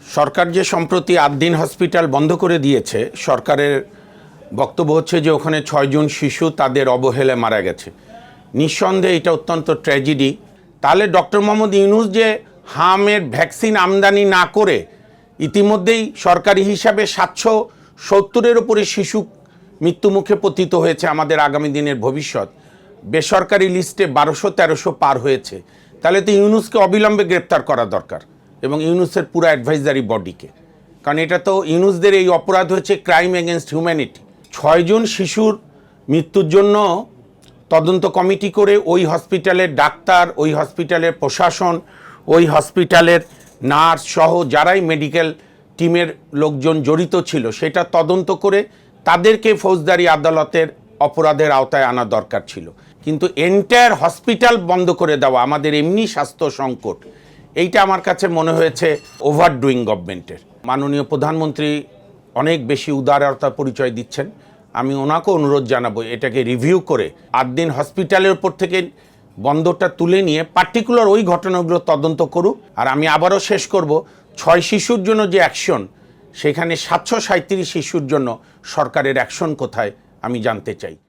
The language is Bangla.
সরকার যে সম্প্রতি ৮ দিন হসপিটাল বন্ধ করে দিয়েছে, সরকারের বক্তব্য হচ্ছে যে ওখানে ৬ জন শিশু তাদের অবহেলায় মারা গেছে। নিঃসন্দেহে এটা অত্যন্ত ট্র্যাজেডি। তাহলে ডক্টর মোহাম্মদ ইউনূস যে হামের ভ্যাকসিন আমদানি না করে ইতিমধ্যেই সরকারি হিসাবে ৭৭০-এর উপরে শিশু মৃত্যুমুখে পতিত হয়েছে, আমাদের আগামী দিনের ভবিষ্যৎ, বেসরকারি লিস্টে ১২০০-১৩০০ পার হয়েছে। তাহলে তো ইউনূসকে অবিলম্বে গ্রেপ্তার করা দরকার এবং ইউনূসের পুরো অ্যাডভাইজারি বডিকে, কারণ এটা তো ইউনূসদের এই অপরাধ হচ্ছে ক্রাইম এগেনস্ট হিউম্যানিটি। ৬ জন শিশুর মৃত্যুর জন্য তদন্ত কমিটি করে ওই হসপিটালের ডাক্তার, ওই হসপিটালের প্রশাসন, ওই হসপিটালের নার্স সহ যারাই মেডিকেল টিমের লোকজন জড়িত ছিল সেটা তদন্ত করে তাদেরকে ফৌজদারি আদালতের অপরাধের আওতায় আনা দরকার ছিল। কিন্তু এন্টায়ার হসপিটাল বন্ধ করে দেওয়া, আমাদের এমনি স্বাস্থ্য সংকট, এইটা আমার কাছে মনে হয়েছে ওভারডুইং গভর্নমেন্টের। মাননীয় প্রধানমন্ত্রী অনেক বেশি উদারতার পরিচয় দিচ্ছেন। আমি ওনাকেও অনুরোধ জানাবো এটাকে রিভিউ করে ৮ দিন হসপিটালের উপর থেকে বন্ধটা তুলে নিয়ে পার্টিকুলার ওই ঘটনাগুলো তদন্ত করুক। আর আমি আবারও শেষ করব, ৬ শিশুর জন্য যে অ্যাকশন, সেখানে ৭৩৭ শিশুর জন্য সরকারের অ্যাকশন কোথায় আমি জানতে চাই।